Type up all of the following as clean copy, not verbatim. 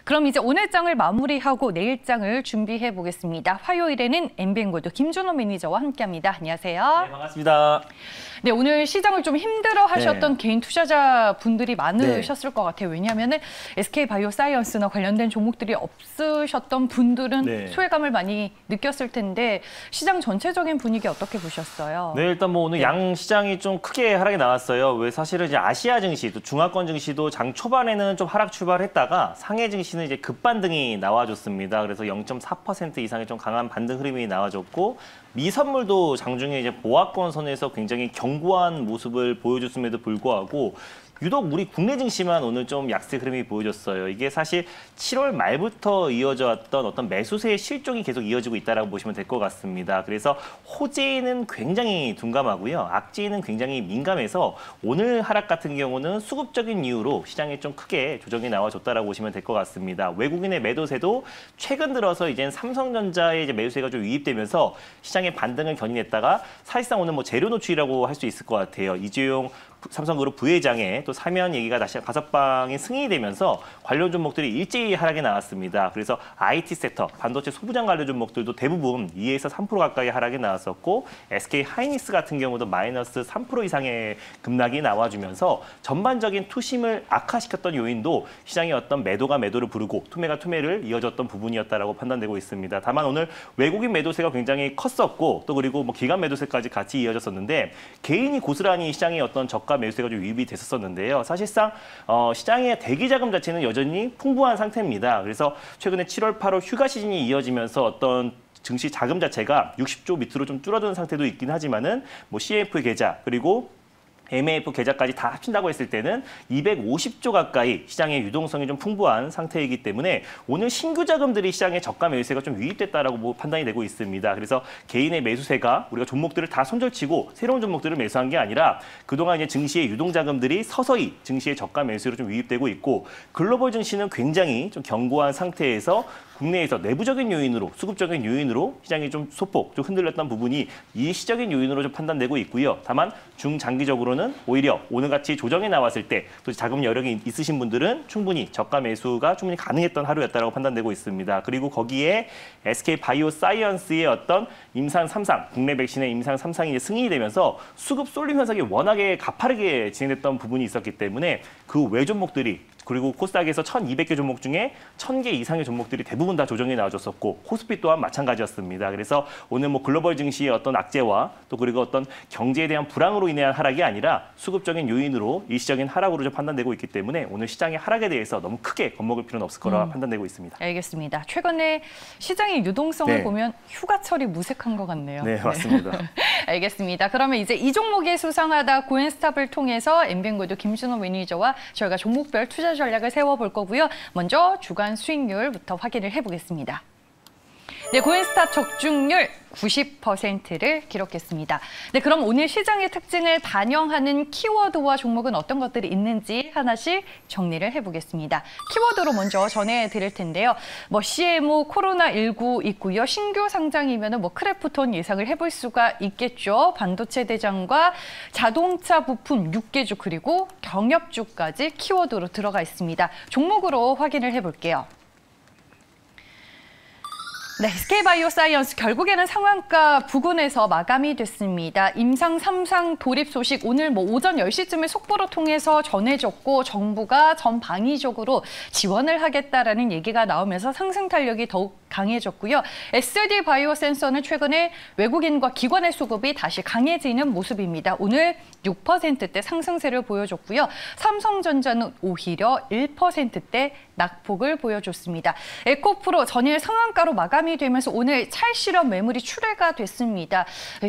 그럼 이제 오늘 장을 마무리하고 내일 장을 준비해 보겠습니다. 화요일에는 엠비엔골드 김준호 매니저와 함께합니다. 안녕하세요. 네, 반갑습니다. 네, 오늘 시장을 좀 힘들어 하셨던 개인 투자자 분들이 많으셨을 것 같아요. 왜냐하면 SK바이오사이언스나 관련된 종목들이 없으셨던 분들은 소외감을 많이 느꼈을 텐데 시장 전체적인 분위기 어떻게 보셨어요? 네, 일단 뭐 오늘 양 시장이 좀 크게 하락이 나왔어요. 왜 사실은 이제 아시아 증시, 또 중화권 증시도 장 초반에는 좀 하락 출발했다가 상해 증시는 이제 급반등이 나와줬습니다. 그래서 0.4% 이상의 좀 강한 반등 흐름이 나와줬고 미 선물도 장중에 이제 보합권 선에서 굉장히 견고한 모습을 보여줬음에도 불구하고 유독 우리 국내 증시만 오늘 좀 약세 흐름이 보여줬어요. 이게 사실 7월 말부터 이어져 왔던 어떤 매수세의 실종이 계속 이어지고 있다고 보시면 될 것 같습니다. 그래서 호재는 굉장히 둔감하고요. 악재는 굉장히 민감해서 오늘 하락 같은 경우는 수급적인 이유로 시장에 좀 크게 조정이 나와줬다고 보시면 될 것 같습니다. 외국인의 매도세도 최근 들어서 이제 삼성전자의 이제 매수세가 좀 유입되면서 시장의 반등을 견인했다가 사실상 오늘 뭐 재료 노출이라고 할 수 있을 것 같아요. 이재용 삼성그룹 부회장의 또 사면 얘기가 다시 5방이 승인이 되면서 관련 종목들이 일제히 하락이 나왔습니다. 그래서 IT 섹터, 반도체 소부장 관련 종목들도 대부분 2에서 3% 가까이 하락이 나왔었고 SK 하이닉스 같은 경우도 마이너스 3% 이상의 급락이 나와주면서 전반적인 투심을 악화시켰던 요인도 시장의 어떤 매도가 매도를 부르고 투매가 투매를 이어졌던 부분이었다라고 판단되고 있습니다. 다만 오늘 외국인 매도세가 굉장히 컸었고 또 그리고 뭐 기관 매도세까지 같이 이어졌었는데 개인이 고스란히 시장의 어떤 저가 매수세가 좀 유입이 됐었는데요. 사실상 시장의 대기 자금 자체는 여전히 풍부한 상태입니다. 그래서 최근에 7월, 8월 휴가 시즌이 이어지면서 어떤 증시 자금 자체가 60조 밑으로 좀 줄어드는 상태도 있긴 하지만은 뭐 CF 계좌 그리고 MAF 계좌까지 다 합친다고 했을 때는 250조 가까이 시장의 유동성이 좀 풍부한 상태이기 때문에 오늘 신규 자금들이 시장에 저가 매수세가 좀 유입됐다라고 판단이 되고 있습니다. 그래서 개인의 매수세가 우리가 종목들을 다 손절치고 새로운 종목들을 매수한 게 아니라 그동안 이제 증시의 유동 자금들이 서서히 증시의 저가 매수로 좀 유입되고 있고 글로벌 증시는 굉장히 좀 견고한 상태에서 국내에서 내부적인 요인으로 수급적인 요인으로 시장이 좀 소폭 좀 흔들렸던 부분이 일시적인 요인으로 좀 판단되고 있고요. 다만 중장기적으로는 오히려 오늘같이 조정이 나왔을 때 또 자금 여력이 있으신 분들은 충분히 저가 매수가 충분히 가능했던 하루였다라고 판단되고 있습니다. 그리고 거기에 SK 바이오사이언스의 어떤 임상 3상, 국내 백신의 임상 3상이 승인이 되면서 수급 쏠림 현상이 워낙에 가파르게 진행됐던 부분이 있었기 때문에 그 외 종목들이 그리고 코스닥에서 1,200개 종목 중에 1,000개 이상의 종목들이 대부분 다 조정이 나와줬었고 코스피 또한 마찬가지였습니다. 그래서 오늘 뭐 글로벌 증시의 어떤 악재와 또 그리고 어떤 경제에 대한 불황으로 인한 하락이 아니라 수급적인 요인으로 일시적인 하락으로 좀 판단되고 있기 때문에 오늘 시장의 하락에 대해서 너무 크게 겁먹을 필요는 없을 거라 판단되고 있습니다. 알겠습니다. 최근에 시장의 유동성을 보면 휴가철이 무색한 것 같네요. 네, 맞습니다. 알겠습니다. 그러면 이제 이 종목에 수상하다 고엔스탑을 통해서 엠비엔골드 김준호 매니저와 저희가 종목별 투자 전략을 세워볼 거고요. 먼저 주간 수익률부터 확인을 해보겠습니다. 네, 고엔스탑 적중률 90%를 기록했습니다. 네, 그럼 오늘 시장의 특징을 반영하는 키워드와 종목은 어떤 것들이 있는지 하나씩 정리를 해보겠습니다. 키워드로 먼저 전해드릴 텐데요. 뭐 CMO 코로나19 있고요. 신규 상장이면은 뭐 크래프톤 예상을 해볼 수가 있겠죠. 반도체 대장과 자동차 부품 6개주 그리고 경협주까지 키워드로 들어가 있습니다. 종목으로 확인을 해볼게요. 네, SK바이오사이언스 결국에는 상한가 부근에서 마감이 됐습니다. 임상 3상 돌입 소식 오늘 뭐 오전 10시쯤에 속보로 통해서 전해졌고 정부가 전방위적으로 지원을 하겠다라는 얘기가 나오면서 상승 탄력이 더욱 강해졌고요. SD 바이오 센서는 최근에 외국인과 기관의 수급이 다시 강해지는 모습입니다. 오늘 6%대 상승세를 보여줬고요. 삼성전자는 오히려 1%대 낙폭을 보여줬습니다. 에코프로 전일 상한가로 마감이 되면서 오늘 찰실현 매물이 출회가 됐습니다.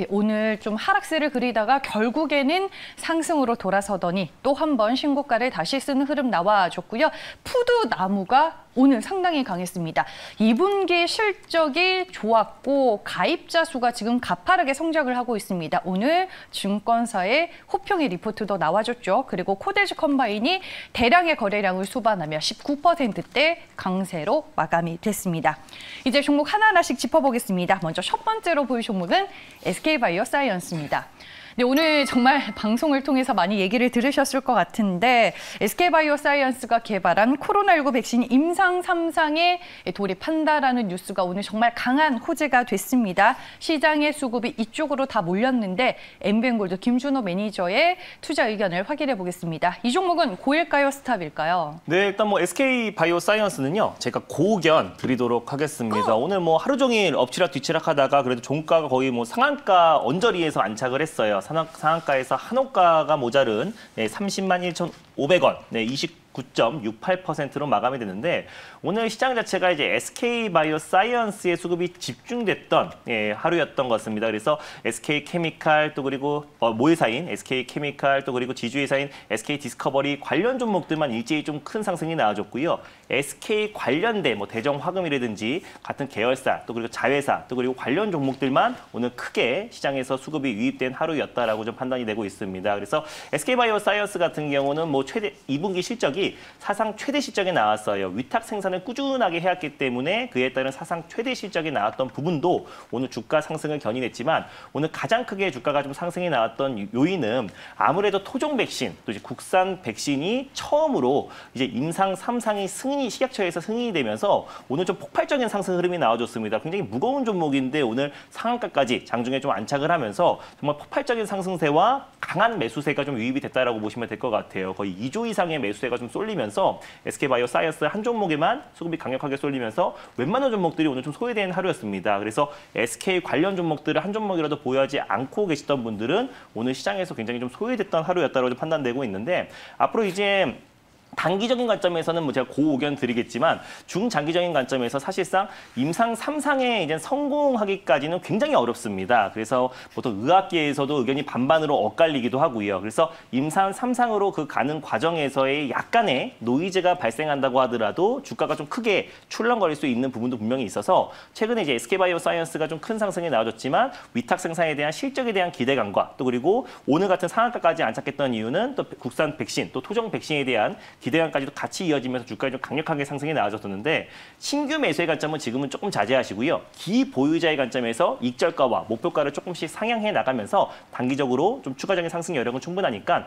오늘 좀 하락세를 그리다가 결국에는 상승으로 돌아서더니 또 한 번 신고가를 다시 쓰는 흐름 나와줬고요. 푸드나무가 오늘 상당히 강했습니다. 2분기 실적이 좋았고 가입자 수가 지금 가파르게 성장을 하고 있습니다. 오늘 증권사의 호평의 리포트도 나와줬죠. 그리고 코데지 컴바인이 대량의 거래량을 수반하며 19%대 강세로 마감이 됐습니다. 이제 종목 하나하나씩 짚어보겠습니다. 먼저 첫 번째로 보일 종목은 SK바이오사이언스입니다. 네, 오늘 정말 방송을 통해서 많이 얘기를 들으셨을 것 같은데 SK바이오사이언스가 개발한 코로나19 백신 임상 3상에 돌입한다라는 뉴스가 오늘 정말 강한 호재가 됐습니다. 시장의 수급이 이쪽으로 다 몰렸는데 엠벤골드 김준호 매니저의 투자 의견을 확인해 보겠습니다. 이 종목은 고일까요, 스탑일까요? 네, 일단 뭐 SK바이오사이언스는요. 제가 고견 드리도록 하겠습니다. 오늘 뭐 하루 종일 엎치락 뒤치락 하다가 그래도 종가가 거의 뭐 상한가 언저리에서 안착을 했어요. 상한가에서 한호가가 모자른 30만 1,500원, 29.68%로 마감이 됐는데 오늘 시장 자체가 이제 SK바이오사이언스의 수급이 집중됐던 하루였던 것 같습니다. 그래서 SK케미칼 또 그리고 모회사인 SK케미칼 또 그리고 지주회사인 SK디스커버리 관련 종목들만 일제히 좀 큰 상승이 나와줬고요. SK 관련된 뭐 대정화금이라든지 같은 계열사 또 그리고 자회사 또 그리고 관련 종목들만 오늘 크게 시장에서 수급이 유입된 하루였다라고 좀 판단이 되고 있습니다. 그래서 SK바이오사이언스 같은 경우는 뭐 최대 2분기 실적이 사상 최대 실적이 나왔어요. 위탁 생산을 꾸준하게 해왔기 때문에 그에 따른 사상 최대 실적이 나왔던 부분도 오늘 주가 상승을 견인했지만 오늘 가장 크게 주가가 좀 상승이 나왔던 요인은 아무래도 토종 백신 또 이제 국산 백신이 처음으로 이제 임상 3상이 승인이 식약처에서 승인이 되면서 오늘 좀 폭발적인 상승 흐름이 나와줬습니다. 굉장히 무거운 종목인데 오늘 상한가까지 장중에 좀 안착을 하면서 정말 폭발적인 상승세와 강한 매수세가 좀 유입이 됐다라고 보시면 될 것 같아요. 거의 2조 이상의 매수세가 좀 쏠리면서 SK바이오사이언스 한 종목에만 수급이 강력하게 쏠리면서 웬만한 종목들이 오늘 좀 소외된 하루였습니다. 그래서 SK 관련 종목들을 한 종목이라도 보유하지 않고 계시던 분들은 오늘 시장에서 굉장히 좀 소외됐던 하루였다고 판단되고 있는데 앞으로 이제 단기적인 관점에서는 뭐 제가 고의견 드리겠지만 중장기적인 관점에서 사실상 임상 3상에 이제 성공하기까지는 굉장히 어렵습니다. 그래서 보통 의학계에서도 의견이 반반으로 엇갈리기도 하고요. 그래서 임상 3상으로 그 가는 과정에서의 약간의 노이즈가 발생한다고 하더라도 주가가 좀 크게 출렁거릴 수 있는 부분도 분명히 있어서 최근에 이제 SK바이오사이언스가 좀 큰 상승이 나와줬지만 위탁 생산에 대한 실적에 대한 기대감과 또 그리고 오늘 같은 상한가까지 안착했던 이유는 또 국산 백신 또 토종 백신에 대한 기대감까지도 같이 이어지면서 주가에 좀 강력하게 상승이 나와줬었는데 신규 매수의 관점은 지금은 조금 자제하시고요. 기보유자의 관점에서 익절가와 목표가를 조금씩 상향해 나가면서 단기적으로 좀 추가적인 상승 여력은 충분하니까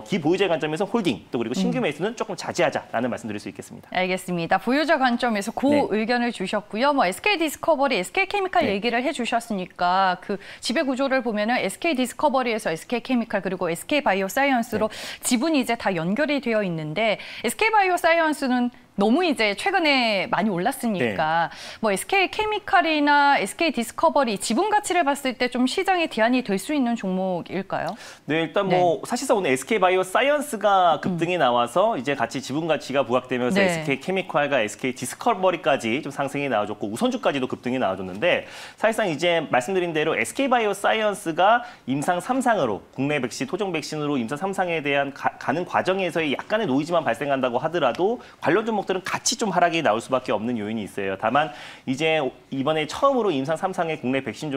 기보유자의 관점에서 홀딩 또 그리고 신규 매수는 조금 자제하자라는 말씀드릴 수 있겠습니다. 알겠습니다. 보유자 관점에서 의견을 주셨고요. 뭐 SK디스커버리, SK케미칼 얘기를 해주셨으니까 그 지배 구조를 보면은 SK디스커버리에서 SK케미칼 그리고 SK바이오사이언스로 지분이 이제 다 연결이 되어 있는데 SK바이오사이언스는 너무 이제 최근에 많이 올랐으니까 뭐 SK케미칼이나 SK디스커버리 지분 가치를 봤을 때 좀 시장에 대안이 될 수 있는 종목일까요? 네, 일단 뭐 사실상 오늘 SK바이오사이언스가 급등이 나와서 이제 같이 지분 가치가 부각되면서 SK케미칼과 SK디스커버리까지 좀 상승이 나와줬고 우선주까지도 급등이 나와줬는데 사실상 이제 말씀드린 대로 SK바이오사이언스가 임상 3상으로 국내 백신, 토종 백신으로 임상 3상에 대한 가는 과정에서의 약간의 노이즈만 발생한다고 하더라도 관련 종목 들은 같이 좀 하락이 나올 수밖에 없는 요인이 있어요. 다만 이제 이번에 처음으로 임상 3상의 국내 백신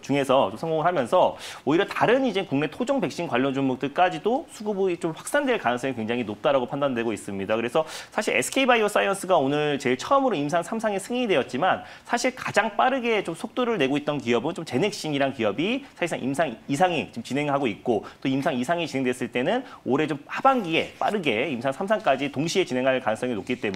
중에서 좀 성공을 하면서 오히려 다른 이제 국내 토종 백신 관련 종목들까지도 수급이 좀 확산될 가능성이 굉장히 높다라고 판단되고 있습니다. 그래서 사실 SK바이오사이언스가 오늘 제일 처음으로 임상 3상에 승인이 되었지만 사실 가장 빠르게 좀 속도를 내고 있던 기업은 좀 제넥신이란 기업이 사실상 임상 2상이 지금 진행하고 있고 또 임상 2상이 진행됐을 때는 올해 좀 하반기에 빠르게 임상 3상까지 동시에 진행할 가능성이 높기 때문에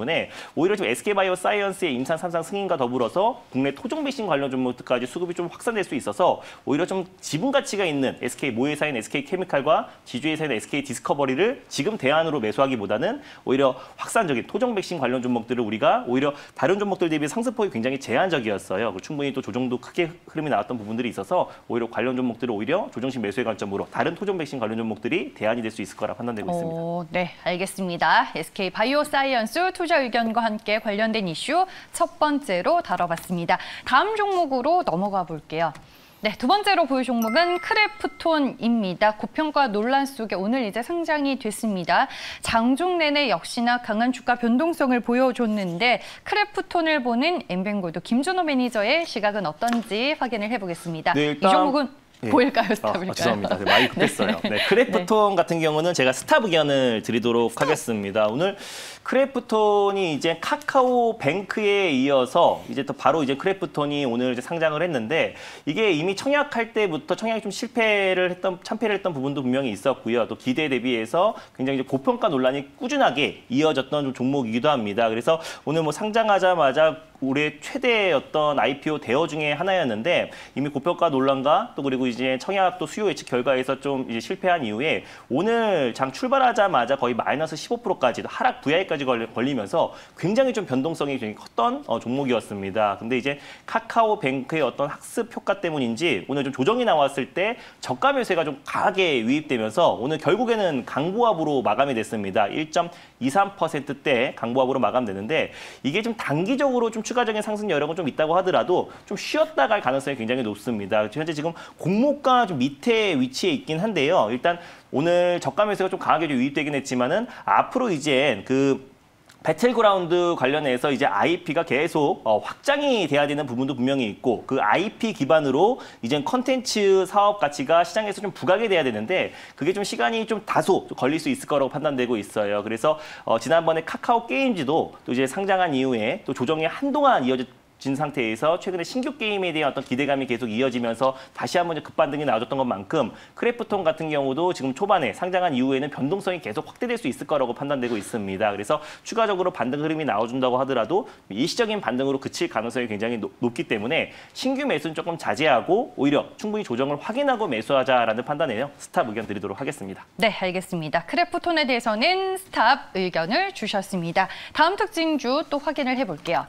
오히려 좀 SK바이오사이언스의 임상 3상 승인과 더불어서 국내 토종 백신 관련 종목들까지 수급이 좀 확산될 수 있어서 오히려 좀 지분 가치가 있는 SK 모회사인 SK케미칼과 지주회사인 SK디스커버리를 지금 대안으로 매수하기보다는 오히려 확산적인 토종 백신 관련 종목들을 우리가 오히려 다른 종목들 대비 상승폭이 굉장히 제한적이었어요. 충분히 또 조정도 크게 흐름이 나왔던 부분들이 있어서 오히려 관련 종목들을 오히려 조정식 매수의 관점으로 다른 토종 백신 관련 종목들이 대안이 될 수 있을 거라 판단되고 있습니다. 네, 알겠습니다. SK바이오사이언스 투자 의견과 함께 관련된 이슈 첫 번째로 다뤄봤습니다. 다음 종목으로 넘어가 볼게요. 네, 두 번째로 보유 종목은 크래프톤입니다. 고평가 논란 속에 오늘 이제 상장이 됐습니다. 장중 내내 역시나 강한 주가 변동성을 보여줬는데 크래프톤을 보는 엠벤골드 김준호 매니저의 시각은 어떤지 확인을 해보겠습니다. 네, 일단... 이 종목은 고일까요, 스탑일까요? 죄송합니다. 많이 급했어요. 네, 크래프톤 같은 경우는 제가 스탑 의견을 드리도록 하겠습니다. 오늘 크래프톤이 이제 카카오뱅크에 이어서 이제 또 바로 이제 크래프톤이 오늘 이제 상장을 했는데 이게 이미 청약할 때부터 청약이 좀 참패를 했던 부분도 분명히 있었고요. 또 기대에 대비해서 굉장히 이제 고평가 논란이 꾸준하게 이어졌던 좀 종목이기도 합니다. 그래서 오늘 뭐 상장하자마자 올해 최대 어떤 IPO 대여 중에 하나였는데 이미 고평가 논란과 또 그리고 이제 청약 또 수요 예측 결과에서 좀 이제 실패한 이후에 오늘 장 출발하자마자 거의 마이너스 15%까지 하락 VI까지 걸리면서 굉장히 좀 변동성이 굉장히 컸던 종목이었습니다. 근데 이제 카카오뱅크의 어떤 학습 효과 때문인지 오늘 좀 조정이 나왔을 때 저가 매수가 좀 강하게 유입되면서 오늘 결국에는 강보합으로 마감이 됐습니다. 1.23%대 강보합으로 마감되는데 이게 좀 단기적으로 좀 추가적인 상승 여력은 좀 있다고 하더라도 좀 쉬었다 갈 가능성이 굉장히 높습니다. 현재 지금 공모가 좀 밑에 위치해 있긴 한데요. 일단 오늘 저가 매수가 좀 강하게 유입되긴 했지만은 앞으로 이제 그 배틀그라운드 관련해서 이제 IP가 계속 확장이 돼야 되는 부분도 분명히 있고 그 IP 기반으로 이제 컨텐츠 사업 가치가 시장에서 좀 부각이 돼야 되는데 그게 좀 시간이 좀 다소 걸릴 수 있을 거라고 판단되고 있어요. 그래서 지난번에 카카오 게임즈도 또 이제 상장한 이후에 또 조정이 한동안 이어진 상태에서 최근에 신규 게임에 대한 어떤 기대감이 계속 이어지면서 다시 한번 급반등이 나와줬던 것만큼 크래프톤 같은 경우도 지금 초반에 상장한 이후에는 변동성이 계속 확대될 수 있을 거라고 판단되고 있습니다. 그래서 추가적으로 반등 흐름이 나와준다고 하더라도 일시적인 반등으로 그칠 가능성이 굉장히 높기 때문에 신규 매수는 조금 자제하고 오히려 충분히 조정을 확인하고 매수하자라는 판단에요. 스탑 의견 드리도록 하겠습니다. 네, 알겠습니다. 크래프톤에 대해서는 스탑 의견을 주셨습니다. 다음 특징주 또 확인을 해볼게요.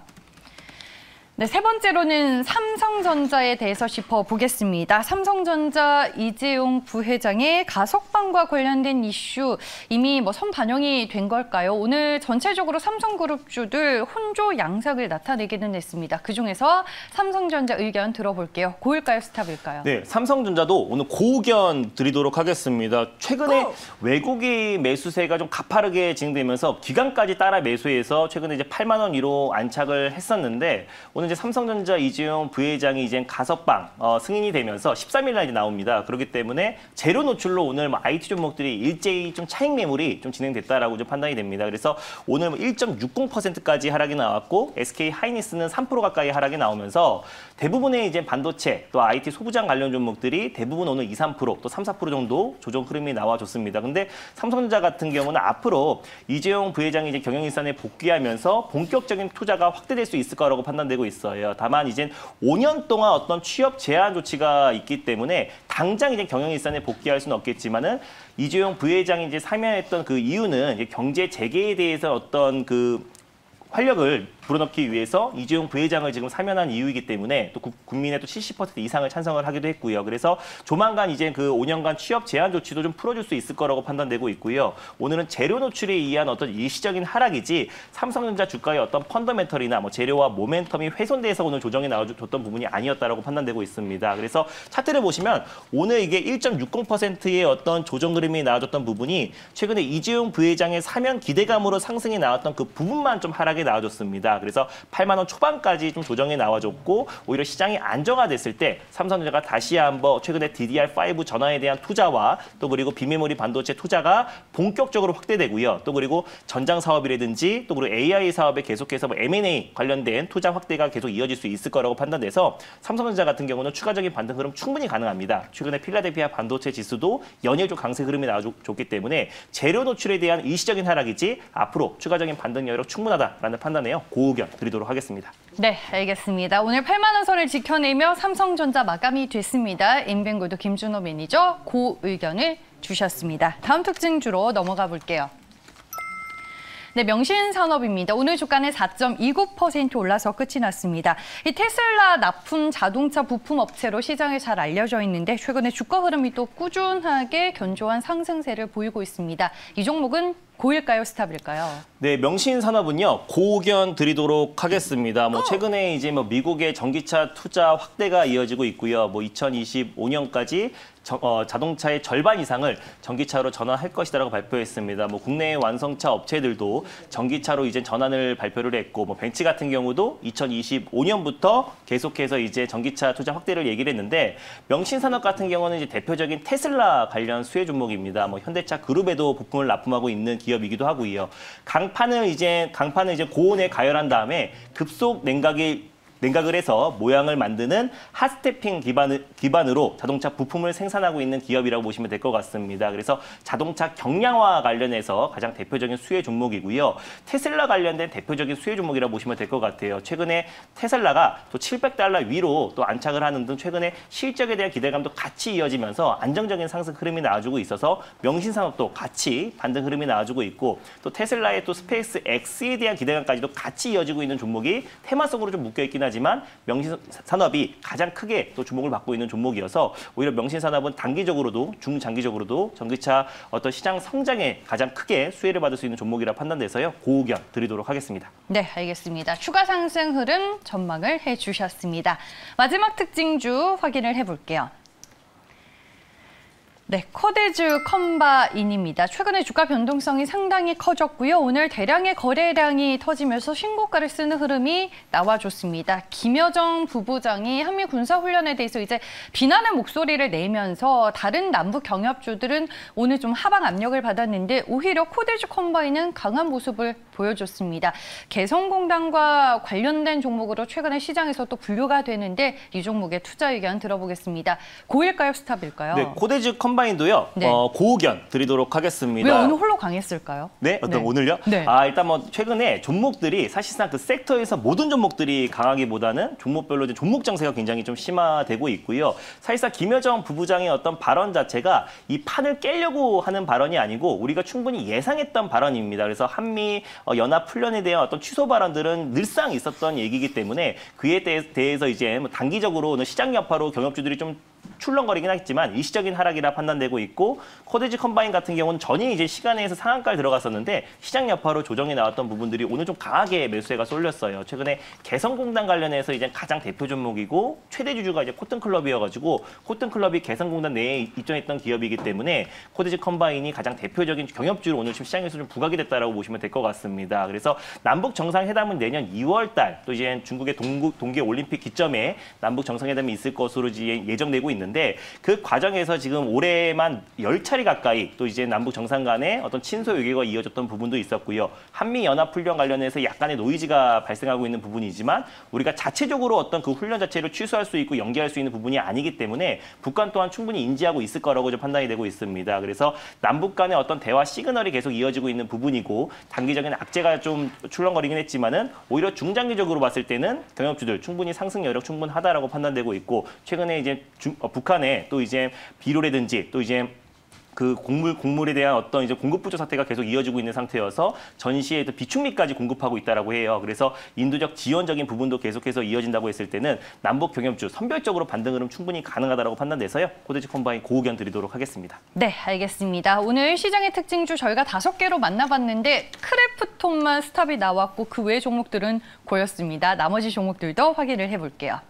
네, 세 번째로는 삼성전자에 대해서 짚어보겠습니다. 삼성전자 이재용 부회장의 가석방과 관련된 이슈 이미 선반영이 된 걸까요? 오늘 전체적으로 삼성그룹주들 혼조 양상을 나타내기는 했습니다. 그중에서 삼성전자 의견 들어볼게요. 고일까요, 스탑일까요? 네, 삼성전자도 오늘 고의견 드리도록 하겠습니다. 최근에 외국인 매수세가 좀 가파르게 진행되면서 기관까지 따라 매수해서 최근에 이제 8만 원 위로 안착을 했었는데 오늘 이제 삼성전자 이재용 부회장이 이제 가석방 승인이 되면서 13일 날 이제 나옵니다. 그렇기 때문에 재료 노출로 오늘 IT 종목들이 일제히 좀 차익 매물이 좀 진행됐다라고 좀 판단이 됩니다. 그래서 오늘 1.60%까지 하락이 나왔고 SK 하이닉스는 3% 가까이 하락이 나오면서 대부분의 이제 반도체 또 IT 소부장 관련 종목들이 대부분 오늘 2, 3% 또 3, 4% 정도 조정 흐름이 나와줬습니다. 근데 삼성전자 같은 경우는 앞으로 이재용 부회장이 이제 경영일선에 복귀하면서 본격적인 투자가 확대될 수 있을 거라고 판단되고 있습니다. 다만 이제 5년 동안 어떤 취업 제한 조치가 있기 때문에 당장 이제 경영일선에 복귀할 수는 없겠지만은 이재용 부회장이 이제 사면했던 그 이유는 이제 경제 재개에 대해서 어떤 그 활력을 불어넣기 위해서 이재용 부회장을 지금 사면한 이유이기 때문에 또 국민의 또 70% 이상을 찬성을 하기도 했고요. 그래서 조만간 이제 그 5년간 취업 제한 조치도 좀 풀어줄 수 있을 거라고 판단되고 있고요. 오늘은 재료 노출에 의한 어떤 일시적인 하락이지 삼성전자 주가의 어떤 펀더멘털이나 재료와 모멘텀이 훼손돼서 오늘 조정이 나와줬던 부분이 아니었다라고 판단되고 있습니다. 그래서 차트를 보시면 오늘 이게 1.60%의 어떤 조정 흐름이 나와줬던 부분이 최근에 이재용 부회장의 사면 기대감으로 상승이 나왔던 그 부분만 좀 하락이 나와줬습니다. 그래서 8만 원 초반까지 좀 조정이 나와줬고 오히려 시장이 안정화됐을 때 삼성전자가 다시 한번 최근에 DDR5 전환에 대한 투자와 또 그리고 비메모리 반도체 투자가 본격적으로 확대되고요. 또 그리고 전장 사업이라든지 또 그리고 AI 사업에 계속해서 M&A 관련된 투자 확대가 계속 이어질 수 있을 거라고 판단돼서 삼성전자 같은 경우는 추가적인 반등 흐름 충분히 가능합니다. 최근에 필라델피아 반도체 지수도 연일 좀 강세 흐름이 나와줬기 때문에 재료 노출에 대한 일시적인 하락이지 앞으로 추가적인 반등 여력 충분하다라는 판단에요. 의견 드리도록 하겠습니다. 네, 알겠습니다. 오늘 8만 원 선을 지켜내며 삼성전자 마감이 됐습니다. 인벤고도 김준호 매니저 고 의견을 주셨습니다. 다음 특징주로 넘어가 볼게요. 네, 명신산업입니다. 오늘 주가는 4.29% 올라서 끝이 났습니다. 이 테슬라 납품 자동차 부품 업체로 시장에 잘 알려져 있는데 최근에 주가 흐름이 또 꾸준하게 견조한 상승세를 보이고 있습니다. 이 종목은 고일까요, 스탑일까요? 네, 명신산업은요, 고견 드리도록 하겠습니다. 최근에 이제 미국의 전기차 투자 확대가 이어지고 있고요. 2025년까지 자동차의 절반 이상을 전기차로 전환할 것이라고 발표했습니다. 뭐 국내 완성차 업체들도 전기차로 이제 전환을 발표를 했고, 뭐 벤츠 같은 경우도 2025년부터 계속해서 이제 전기차 투자 확대를 얘기를 했는데, 명신산업 같은 경우는 이제 대표적인 테슬라 관련 수혜 종목입니다. 뭐 현대차 그룹에도 부품을 납품하고 있는 기업이기도 하고요. 강판을 이제 고온에 가열한 다음에 급속 냉각을 해서 모양을 만드는 핫스태핑 기반으로 자동차 부품을 생산하고 있는 기업이라고 보시면 될 것 같습니다. 그래서 자동차 경량화 관련해서 가장 대표적인 수혜 종목이고요. 테슬라 관련된 대표적인 수혜 종목이라고 보시면 될 것 같아요. 최근에 테슬라가 또 $700 위로 또 안착을 하는 등 최근에 실적에 대한 기대감도 같이 이어지면서 안정적인 상승 흐름이 나와주고 있어서 명신산업도 같이 반등 흐름이 나와주고 있고, 또 테슬라의 또 스페이스 X에 대한 기대감까지도 같이 이어지고 있는 종목이 테마 속으로 좀 묶여있긴 하지만 명신산업이 가장 크게 또 주목을 받고 있는 종목이어서 오히려 명신산업은 단기적으로도 중장기적으로도 전기차 어떤 시장 성장에 가장 크게 수혜를 받을 수 있는 종목이라 판단돼서요. 고의견 드리도록 하겠습니다. 네, 알겠습니다. 추가 상승 흐름 전망을 해주셨습니다. 마지막 특징주 확인을 해볼게요. 네, 코데즈 컴바인입니다. 최근에 주가 변동성이 상당히 커졌고요. 오늘 대량의 거래량이 터지면서 신고가를 쓰는 흐름이 나와줬습니다. 김여정 부부장이 한미 군사훈련에 대해서 이제 비난의 목소리를 내면서 다른 남북 경협주들은 오늘 좀 하방 압력을 받았는데 오히려 코데즈 컴바인은 강한 모습을 보여줬습니다. 개성공단과 관련된 종목으로 최근에 시장에서 또 분류가 되는데 이 종목의 투자 의견 들어보겠습니다. 고일까요, 스탑일까요? 네, 코데즈 컴바인도요. 네. 고의견 드리도록 하겠습니다. 왜 오늘 홀로 강했을까요? 네, 어떤 네. 오늘요? 네. 일단 뭐 최근에 종목들이 사실상 그 섹터에서 모든 종목들이 강하기보다는 종목별로 이제 종목 장세가 굉장히 좀 심화되고 있고요. 사실상 김여정 부부장의 어떤 발언 자체가 이 판을 깨려고 하는 발언이 아니고 우리가 충분히 예상했던 발언입니다. 그래서 한미 연합 훈련에 대한 어떤 취소 발언들은 늘상 있었던 얘기이기 때문에 그에 대해서 이제 뭐 단기적으로는 시장 여파로 경협주들이 좀 출렁거리긴 하겠지만 일시적인 하락이라 판단되고 있고, 코데즈 컴바인 같은 경우는 전이 이제 시간에서 상한가를 들어갔었는데 시장 여파로 조정이 나왔던 부분들이 오늘 좀 강하게 매수세가 쏠렸어요. 최근에 개성공단 관련해서 이제 가장 대표 종목이고 최대 주주가 이제 코튼클럽이어가지고 코튼클럽이 개성공단 내에 입점했던 기업이기 때문에 코데즈 컴바인이 가장 대표적인 경협주로 오늘 지금 시장에서 좀 부각이 됐다라고 보시면 될 것 같습니다. 그래서 남북 정상회담은 내년 2월달 또 이제 중국의 동계 올림픽 기점에 남북 정상회담이 있을 것으로 예정되고 있는데, 그 과정에서 지금 올해만 10차례 가까이 또 이제 남북 정상 간의 어떤 친소 외교가 이어졌던 부분도 있었고요. 한미 연합 훈련 관련해서 약간의 노이즈가 발생하고 있는 부분이지만 우리가 자체적으로 어떤 그 훈련 자체를 취소할 수 있고 연기할 수 있는 부분이 아니기 때문에 북한 또한 충분히 인지하고 있을 거라고 좀 판단이 되고 있습니다. 그래서 남북 간의 어떤 대화 시그널이 계속 이어지고 있는 부분이고, 단기적인 악재가 좀 출렁거리긴 했지만은 오히려 중장기적으로 봤을 때는 경협주들 충분히 상승 여력 충분하다라고 판단되고 있고, 최근에 이제 북한에 또 이제 비료라든지 또 이제 그 곡물에 대한 어떤 이제 공급 부족 사태가 계속 이어지고 있는 상태여서 전시에 또 비축미까지 공급하고 있다라고 해요. 그래서 인도적 지원적인 부분도 계속해서 이어진다고 했을 때는 남북 경협주 선별적으로 반등 흐름 충분히 가능하다라고 판단돼서요. 코데즈 컴바인 고의견 드리도록 하겠습니다. 네, 알겠습니다. 오늘 시장의 특징주 저희가 5개로 만나봤는데 크래프톤만 스탑이 나왔고 그 외 종목들은 고였습니다. 나머지 종목들도 확인을 해볼게요.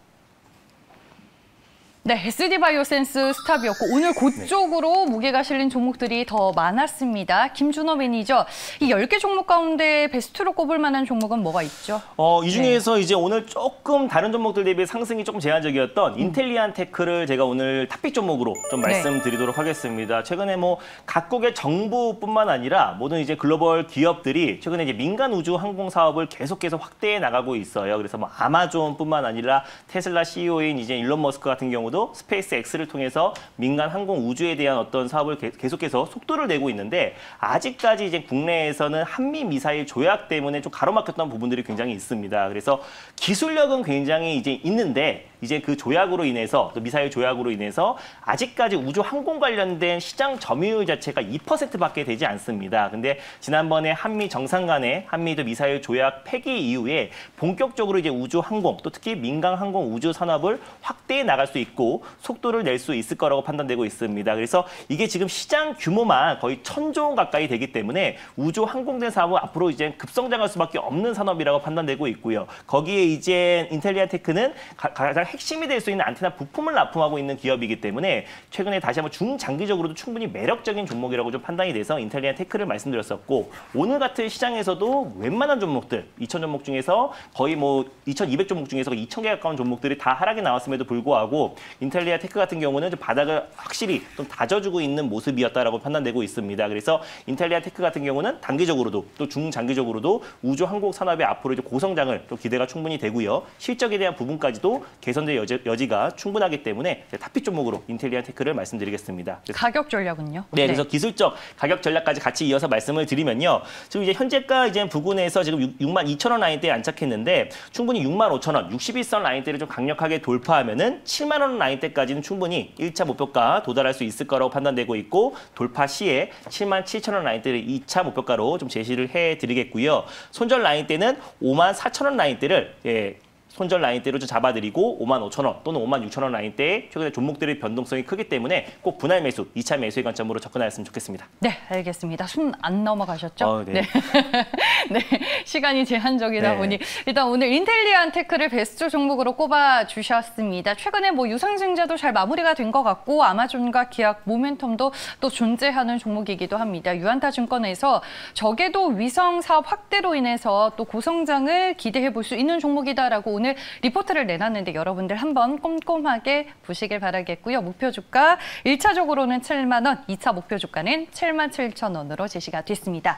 네, SD바이오센스 스탑이었고 오늘 그쪽으로 무게가 실린 종목들이 더 많았습니다. 김준호 매니저, 이 10개 종목 가운데 베스트로 꼽을 만한 종목은 뭐가 있죠? 이 중에서 이제 오늘 조금 다른 종목들 대비 상승이 조금 제한적이었던 인텔리안 테크를 제가 오늘 탑픽 종목으로 좀 말씀드리도록 하겠습니다. 최근에 뭐 각국의 정부뿐만 아니라 모든 이제 글로벌 기업들이 최근에 이제 민간 우주 항공 사업을 계속해서 확대해 나가고 있어요. 그래서 뭐 아마존뿐만 아니라 테슬라 CEO인 이제 일론 머스크 같은 경우도 스페이스 X를 통해서 민간 항공 우주에 대한 어떤 사업을 계속해서 속도를 내고 있는데, 아직까지 이제 국내에서는 한미 미사일 조약 때문에 좀 가로막혔던 부분들이 굉장히 있습니다. 그래서 기술력은 굉장히 이제 있는데 이제 그 조약으로 인해서 또 미사일 조약으로 인해서 아직까지 우주 항공 관련된 시장 점유율 자체가 2%밖에 되지 않습니다. 근데 지난번에 한미 정상 간의 한미도 미사일 조약 폐기 이후에 본격적으로 이제 우주 항공 또 특히 민간 항공 우주 산업을 확대해 나갈 수 있고, 그리고 속도를 낼 수 있을 거라고 판단되고 있습니다. 그래서 이게 지금 시장 규모만 거의 1,000조 원 가까이 되기 때문에 우주 항공대 사업은 앞으로 이제 급성장할 수밖에 없는 산업이라고 판단되고 있고요. 거기에 이제 인텔리아테크는 가장 핵심이 될 수 있는 안테나 부품을 납품하고 있는 기업이기 때문에 최근에 다시 한번 중장기적으로도 충분히 매력적인 종목이라고 좀 판단이 돼서 인텔리아테크를 말씀드렸었고, 오늘 같은 시장에서도 웬만한 종목들 2,000 종목 중에서 거의 뭐 2,200 종목 중에서 2,000개 가까운 종목들이 다 하락이 나왔음에도 불구하고 인텔리아테크 같은 경우는 좀 바닥을 확실히 좀 다져주고 있는 모습이었다라고 판단되고 있습니다. 그래서 인텔리아테크 같은 경우는 단기적으로도 또 중장기적으로도 우주 항공 산업의 앞으로 이제 고성장을 또 기대가 충분히 되고요. 실적에 대한 부분까지도 개선될 여지가 충분하기 때문에 탑픽 종목으로 인텔리아테크를 말씀드리겠습니다. 가격 전략은요? 네, 그래서 기술적 가격 전략까지 같이 이어서 말씀을 드리면요. 지금 이제 현재가 이제 부근에서 지금 62,000원 라인대에 안착했는데 충분히 65,000원, 61선 라인대를 좀 강력하게 돌파하면은 70,000원 라인대까지는 충분히 1차 목표가 도달할 수 있을 거라고 판단되고 있고, 돌파 시에 77,000원 라인대를 2차 목표가로 좀 제시를 해드리겠고요. 손절 라인대는 54,000원 라인대를 손절 라인대로 좀 잡아드리고 55,000원 또는 56,000원 라인대에 최근에 종목들의 변동성이 크기 때문에 꼭 분할 매수, 2차 매수의 관점으로 접근하였으면 좋겠습니다. 네, 알겠습니다. 숨 안 넘어가셨죠? 네. 네. 네, 시간이 제한적이다 네. 보니 일단 오늘 인텔리아테크를 베스트 종목으로 꼽아주셨습니다. 최근에 뭐 유상증자도 잘 마무리가 된 것 같고 아마존과 기약 모멘텀도 또 존재하는 종목이기도 합니다. 유안타증권에서 저궤도 위성 사업 확대로 인해서 또 고성장을 기대해 볼 수 있는 종목이다라고 오늘 리포트를 내놨는데 여러분들 한번 꼼꼼하게 보시길 바라겠고요. 목표 주가 1차적으로는 7만 원, 2차 목표 주가는 77,000원으로 제시가 됐습니다.